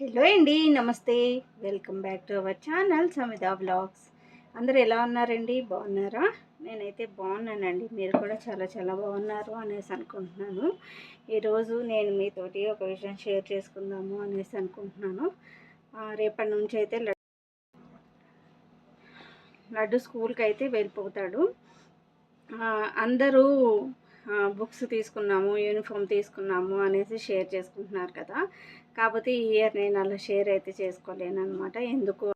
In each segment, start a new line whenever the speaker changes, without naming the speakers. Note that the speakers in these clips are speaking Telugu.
హలో అండి, నమస్తే. Welcome back to our channel Samitha vlogs. అందరూ ఎలా ఉన్నారండి? బాగున్నారా? నేనైతే బాగున్నానండి. మీరు కూడా చాలా చాలా బాగున్నారు అనేసి అనుకుంటున్నాను. ఈరోజు నేను మీతోటి ఒక విషయం షేర్ చేసుకుందాము అనేసి అనుకుంటున్నాను. రేపటి నుంచి అయితే లడ్డు స్కూల్కి అయితే వెళ్ళిపోతాడు. అందరూ బుక్స్ తీసుకున్నాము, యూనిఫామ్ తీసుకున్నాము అనేసి షేర్ చేసుకుంటున్నారు కదా. కాకపోతే ఈ ఇయర్ నేను అలా షేర్ అయితే చేసుకోలేను అనమాట. ఎందుకు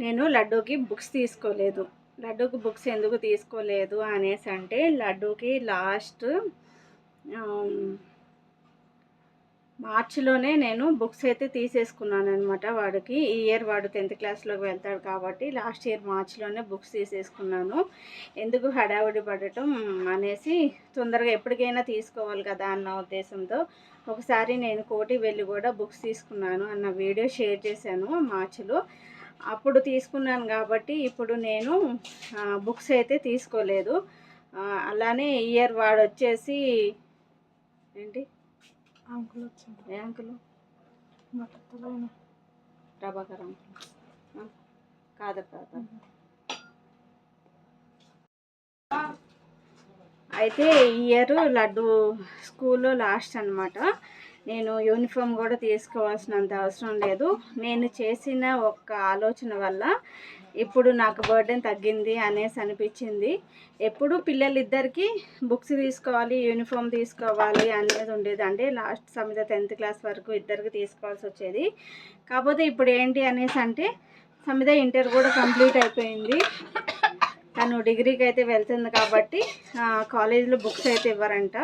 నేను లడ్డూకి బుక్స్ తీసుకోలేదు. లడ్డూకి బుక్స్ ఎందుకు తీసుకోలేదు అనేసి అంటే, లడ్డూకి లాస్ట్ మార్చిలోనే నేను బుక్స్ అయితే తీసేసుకున్నాను అనమాట. వాడికి ఈ ఇయర్ వాడు 10th క్లాస్లోకి వెళ్తాడు కాబట్టి లాస్ట్ ఇయర్ మార్చిలోనే బుక్స్ తీసేసుకున్నాను. ఎందుకు హడావుడి పడటం అనేసి, తొందరగా ఎప్పటికైనా తీసుకోవాలి కదా అన్న ఉద్దేశంతో ఒకసారి నేను కోటి వెళ్ళి కూడా బుక్స్ తీసుకున్నాను అన్న వీడియో షేర్ చేశాను మార్చిలో. అప్పుడు తీసుకున్నాను కాబట్టి ఇప్పుడు నేను బుక్స్ అయితే తీసుకోలేదు. అలానే ఇయర్ వాడు వచ్చేసి ఏంటి అంకుల్ వచ్చింది. ఏ అంకులు? ప్రభాకర్ అంకుల్ కాదు. అయితే ఇయర్ లడ్డు స్కూల్లో లాస్ట్ అనమాట. నేను యూనిఫామ్ కూడా తీసుకోవాల్సినంత అవసరం లేదు. నేను చేసిన ఒక్క ఆలోచన వల్ల ఇప్పుడు నాకు బర్డెన్ తగ్గింది అనేసి అనిపించింది. ఎప్పుడు పిల్లలిద్దరికీ బుక్స్ తీసుకోవాలి, యూనిఫామ్ తీసుకోవాలి అనేది ఉండేది. అంటే లాస్ట్ సమిత 10th క్లాస్ వరకు ఇద్దరికి తీసుకోవాల్సి వచ్చేది. కాకపోతే ఇప్పుడు ఏంటి అనేసి అంటే, సమిత ఇంటర్ కూడా కంప్లీట్ అయిపోయింది. తను డిగ్రీకి అయితే వెళ్తుంది కాబట్టి కాలేజీలో బుక్స్ అయితే ఇవ్వరంట,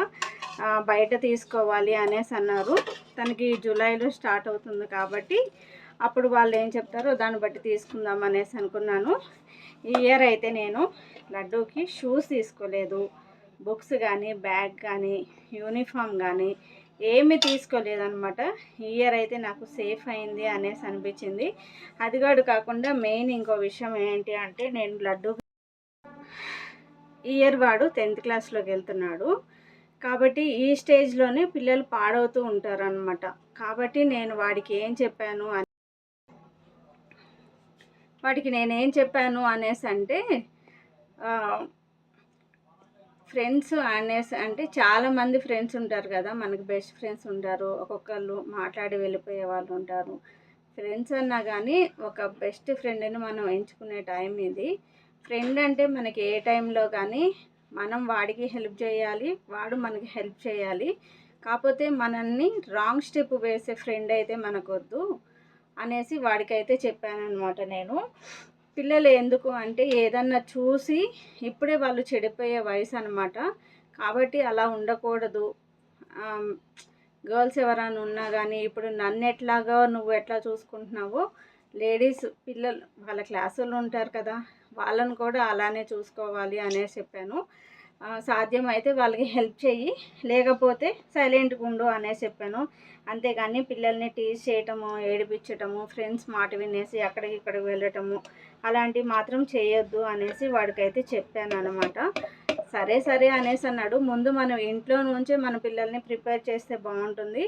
బయట తీసుకోవాలి అనేసి అన్నారు. తనకి జూలైలో స్టార్ట్ అవుతుంది కాబట్టి అప్పుడు వాళ్ళు ఏం చెప్తారో దాన్ని బట్టి తీసుకుందాం అనేసి అనుకున్నాను. ఈ ఇయర్ అయితే నేను లడ్డూకి షూస్ తీసుకోలేదు, బుక్స్ కానీ బ్యాగ్ కానీ యూనిఫామ్ కానీ ఏమీ తీసుకోలేదన్నమాట. ఈ ఇయర్ అయితే నాకు సేఫ్ అయింది అనేసి అనిపించింది. అదిగాడు కాకుండా మెయిన్ ఇంకో విషయం ఏంటి అంటే, నేను లడ్డు ఇయర్ వాడు 10th క్లాస్లోకి వెళ్తున్నాడు కాబట్టి ఈ స్టేజ్లోనే పిల్లలు పాడవుతూ ఉంటారనమాట. కాబట్టి నేను వాడికి ఏం చెప్పాను నేనేం చెప్పాను అనేసి అంటే, ఫ్రెండ్స్ అనేసి అంటే చాలామంది ఫ్రెండ్స్ ఉంటారు కదా, మనకి బెస్ట్ ఫ్రెండ్స్ ఉంటారు, ఒక్కొక్కళ్ళు మాట్లాడి వెళ్ళిపోయే వాళ్ళు ఉంటారు. ఫ్రెండ్స్ అన్నా కానీ ఒక బెస్ట్ ఫ్రెండ్ని మనం ఎంచుకునే టైం ఇది. ఫ్రెండ్ అంటే మనకి ఏ టైంలో కానీ మనం వాడికి హెల్ప్ చేయాలి, వాడు మనకి హెల్ప్ చేయాలి. కాకపోతే మనల్ని రాంగ్ స్టెప్ వేసే ఫ్రెండ్ అయితే మనకొద్దు అనేసి వాడికైతే చెప్పానన్నమాట నేను. పిల్లలు ఎందుకు అంటే ఏదన్నా చూసి ఇప్పుడే వాళ్ళు చెడిపోయే వయసు అనమాట. కాబట్టి అలా ఉండకూడదు. గర్ల్స్ ఎవరైనా ఉన్నా కానీ ఇప్పుడు నన్ను ఎట్లాగా నువ్వు ఎట్లా చూసుకుంటున్నావో, లేడీస్ పిల్లలు వాళ్ళ క్లాసుల్లో ఉంటారు కదా, వాళ్ళని కూడా అలానే చూసుకోవాలి అనేసి చెప్పాను. సాధ్యమైతే వాళ్ళకి హెల్ప్ చెయ్యి, లేకపోతే సైలెంట్గా ఉండు అనేసి చెప్పాను. అంతేగాని పిల్లల్ని టీజ్ చేయటము, ఏడిపించటము, ఫ్రెండ్స్ మాట వినేసి అక్కడికి ఇక్కడికి వెళ్ళటము అలాంటివి మాత్రం చేయొద్దు అనేసి వాడికైతే చెప్పాను అనమాట. సరే సరే అనేసి అన్నాడు. ముందు మనం ఇంట్లో నుంచే మన పిల్లల్ని ప్రిపేర్ చేస్తే బాగుంటుంది.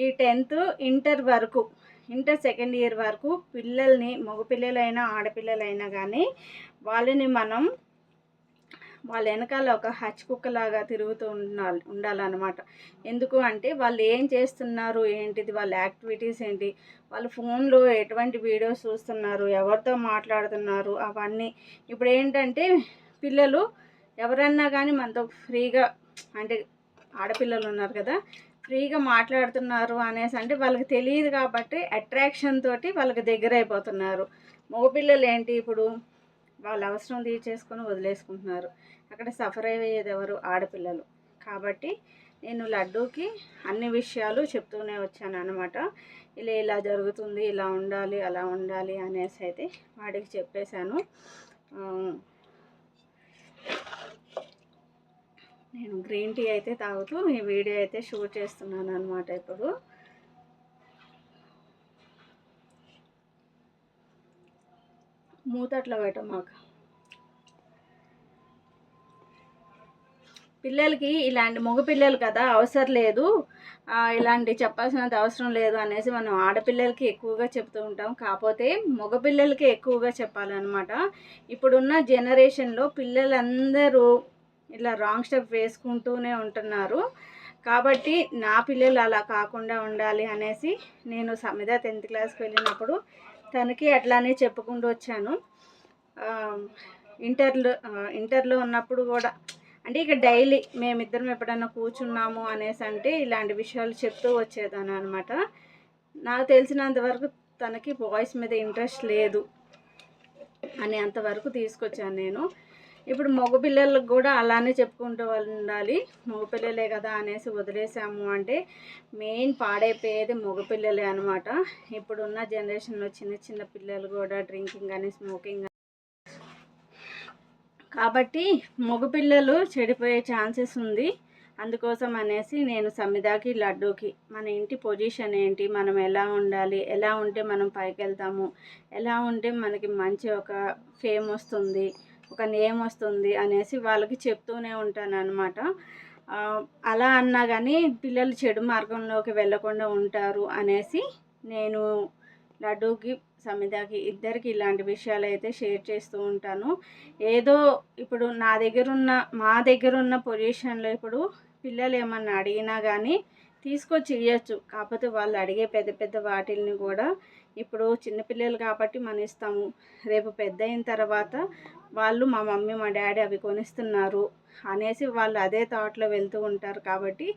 ఈ 10th ఇంటర్ వరకు, ఇంటర్ సెకండ్ ఇయర్ వరకు పిల్లల్ని, మగపిల్లలైనా ఆడపిల్లలైనా కానీ వాళ్ళని మనం వాళ్ళ వెనకాల ఒక హచ్ కుక్కలాగా తిరుగుతూ ఉండాలన్నమాట. ఎందుకు అంటే వాళ్ళు ఏం చేస్తున్నారు ఏంటిది, వాళ్ళ యాక్టివిటీస్ ఏంటి, వాళ్ళు ఫోన్లో ఎటువంటి వీడియోస్ చూస్తున్నారు, ఎవరితో మాట్లాడుతున్నారు, అవన్నీ. ఇప్పుడు ఏంటంటే పిల్లలు ఎవరన్నా కానీ మనతో ఫ్రీగా, అంటే ఆడపిల్లలు ఉన్నారు కదా, ఫ్రీగా మాట్లాడుతున్నారు అనేసి అంటే వాళ్ళకి తెలియదు కాబట్టి అట్రాక్షన్ తోటి వాళ్ళకి దగ్గర అయిపోతున్నారు. మగపిల్లలు ఏంటి ఇప్పుడు వాళ్ళ అవసరం తీర్చేసుకొని వదిలేసుకుంటున్నారు. అక్కడ సఫర్ అయ్యేది ఎవరు? ఆడపిల్లలు. కాబట్టి నేను లడ్డూకి అన్ని విషయాలు చెప్తూనే వచ్చాను అనమాట. ఇలా జరుగుతుంది, ఇలా ఉండాలి, అలా ఉండాలి అనేసి అయితే వాడికి చెప్పేశాను. నేను గ్రీన్ టీ అయితే తాగుతూ ఈ వీడియో అయితే షూట్ చేస్తున్నాను అనమాట. ఇప్పుడు మూతట్లో పెట్టమాక. పిల్లలకి ఇలాంటి మగ పిల్లలు కదా అవసరం లేదు, ఇలాంటి చెప్పాల్సినంత అవసరం లేదు అనేసి మనం ఆడపిల్లలకి ఎక్కువగా చెప్తూ ఉంటాం. కాకపోతే మగపిల్లలకి ఎక్కువగా చెప్పాలన్నమాట. ఇప్పుడున్న జనరేషన్లో పిల్లలందరూ ఇలా రాంగ్ స్టెప్ వేసుకుంటూనే ఉంటున్నారు. కాబట్టి నా పిల్లలు అలా కాకుండా ఉండాలి అనేసి నేను సమిత 10th క్లాస్కి వెళ్ళినప్పుడు తనకి అట్లానే చెప్పుకుంటూ వచ్చాను. ఇంటర్లో ఉన్నప్పుడు కూడా అంటే ఇక డైలీ మేమిద్దరం ఎప్పుడైనా కూర్చున్నాము అనేసి అంటే ఇలాంటి విషయాలు చెప్తూ వచ్చేదాన్ని అనమాట. నాకు తెలిసినంత వరకు తనకి బాయ్స్ మీద ఇంట్రెస్ట్ లేదు అని అంతవరకు తీసుకొచ్చాను నేను. ఇప్పుడు మగపిల్లలకు కూడా అలానే చెప్పుకుంటూ ఉండాలి, మగపిల్లలే కదా అనేసి వదిలేసాము అంటే మెయిన్ పాడైపోయేది మగపిల్లలే అనమాట. ఇప్పుడున్న జనరేషన్లో చిన్న చిన్న పిల్లలు కూడా డ్రింకింగ్ కానీ స్మోకింగ్, కాబట్టి మగపిల్లలు చెడిపోయే ఛాన్సెస్ ఉంది. అందుకోసం అనేసి నేను సమిధాకి లడ్డూకి మన ఇంటి పొజిషన్ ఏంటి, మనం ఎలా ఉండాలి, ఎలా ఉంటే మనం పైకి వెళ్తాము, ఎలా ఉంటే మనకి మంచి ఒక ఫేమ్ వస్తుంది, ఒక నేమ్ వస్తుంది అనేసి వాళ్ళకి చెప్తూనే ఉంటాను అనమాట. అలా అన్నా కానీ పిల్లలు చెడు మార్గంలోకి వెళ్ళకుండా ఉంటారు అనేసి నేను లడ్డూకి సమిధాకి ఇద్దరికి ఇలాంటి విషయాలు అయితే షేర్ చేస్తూ ఉంటాను. ఏదో ఇప్పుడు మా దగ్గర ఉన్న పొజిషన్లో ఇప్పుడు పిల్లలు ఏమన్నా అడిగినా కానీ తీసుకొచ్చి ఇవ్వచ్చు. కాకపోతే వాళ్ళు అడిగే పెద్ద పెద్ద వాటిల్ని కూడా ఇప్పుడు చిన్నపిల్లలు కాబట్టి మనం ఇస్తాము, రేపు పెద్ద అయిన తర్వాత వాళ్ళు మా మమ్మీ మా డాడీ అవి కొనిస్తున్నారు అనేసి వాళ్ళు అదే థాట్లో వెళ్తూ ఉంటారు. కాబట్టి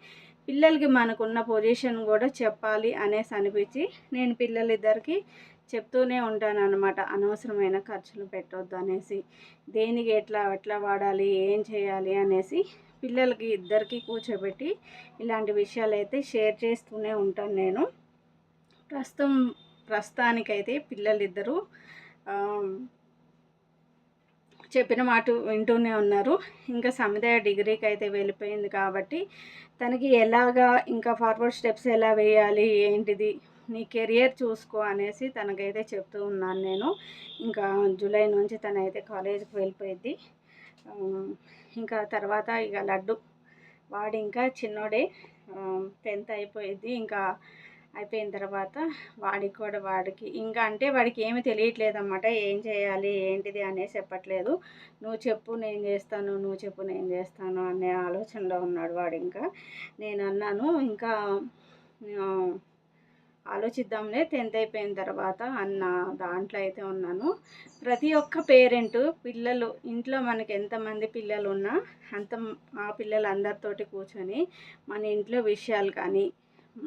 పిల్లలకి మనకున్న పొజిషన్ కూడా చెప్పాలి అనేసి అనిపించి నేను పిల్లలిద్దరికి చెప్తూనే ఉంటాను అనమాట. అనవసరమైన ఖర్చులు పెట్టొద్దు అనేసి, దేనికి ఎట్లా వాడాలి, ఏం చేయాలి అనేసి పిల్లలకి ఇద్దరికి కూర్చోబెట్టి ఇలాంటి విషయాలు అయితే షేర్ చేస్తూనే ఉంటాను నేను. ప్రస్తుతానికైతే పిల్లలిద్దరూ చెప్పిన మాట వింటూనే ఉన్నారు. ఇంకా సమిత డిగ్రీకి అయితే వెళ్ళిపోయింది కాబట్టి తనకి ఎలాగా ఇంకా ఫార్వర్డ్ స్టెప్స్ ఎలా వేయాలి, ఏంటిది నీ కెరియర్ చూసుకో అనేసి తనకైతే చెప్తూ ఉన్నాను నేను. ఇంకా జూలై నుంచి తనైతే కాలేజీకి వెళ్ళిపోయింది. ఇంకా తర్వాత ఇక లడ్డు వాడు ఇంకా చిన్నోడే, 10th అయిపోయింది. ఇంకా అయిపోయిన తర్వాత వాడికి ఇంకా అంటే వాడికి ఏమీ తెలియట్లేదు అన్నమాట, ఏం చేయాలి ఏంటిది అనేసి చెప్పట్లేదు. నువ్వు చెప్పు నేను చేస్తాను, నువ్వు చెప్పు నేను చేస్తాను అనే ఆలోచనలో ఉన్నాడు వాడు. ఇంకా నేను అన్నాను ఇంకా ఆలోచిద్దాంలే 10th అయిపోయిన తర్వాత అన్న దాంట్లో అయితే ఉన్నాను. ప్రతి ఒక్క పేరెంట్ పిల్లలు ఇంట్లో మనకి ఎంతమంది పిల్లలు ఉన్నా ఆ పిల్లలందరితోటి కూర్చొని మన ఇంట్లో విషయాలు కానీ,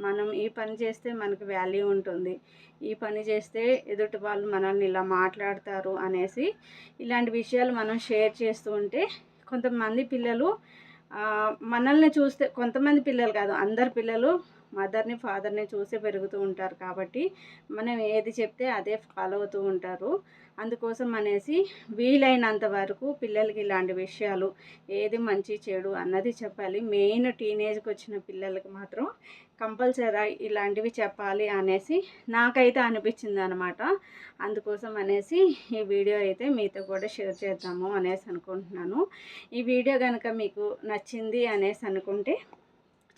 మనం ఈ పని చేస్తే మనకు వాల్యూ ఉంటుంది, ఈ పని చేస్తే ఎదుటి వాళ్ళు మనల్ని ఇలా మాట్లాడతారు అనేసి ఇలాంటి విషయాలు మనం షేర్ చేస్తూ ఉంటే కొంతమంది పిల్లలు మనల్ని చూస్తే, కొంతమంది పిల్లలు కాదు అందరు పిల్లలు మదర్ని ఫాదర్ని చూసి పెరుగుతూ ఉంటారు. కాబట్టి మనం ఏది చెప్తే అదే ఫాలో అవుతూ ఉంటారు. అందుకోసం అనేసి వీలైనంత వరకు పిల్లలకి ఇలాంటి విషయాలు ఏది మంచి చెడు అన్నది చెప్పాలి. మెయిన్ టీనేజ్కి వచ్చిన పిల్లలకి మాత్రం కంపల్సరీ ఇలాంటివి చెప్పాలి అనేసి నాకైతే అనిపించింది అనమాట. అందుకోసం అనేసి ఈ వీడియో అయితే మీతో కూడా షేర్ చేద్దాము అనేసి అనుకుంటున్నాను. ఈ వీడియో కనుక మీకు నచ్చింది అనేసి అనుకుంటే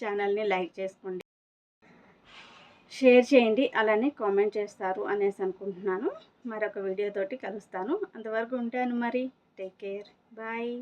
ఛానల్ని లైక్ చేసుకోండి, షేర్ చేయండి, అలానే కామెంట్ చేస్తారు అనేసి అనుకుంటున్నాను. మరొక వీడియోతోటి కలుస్తాను. అంతవరకు ఉంటాను మరి. Take care, bye.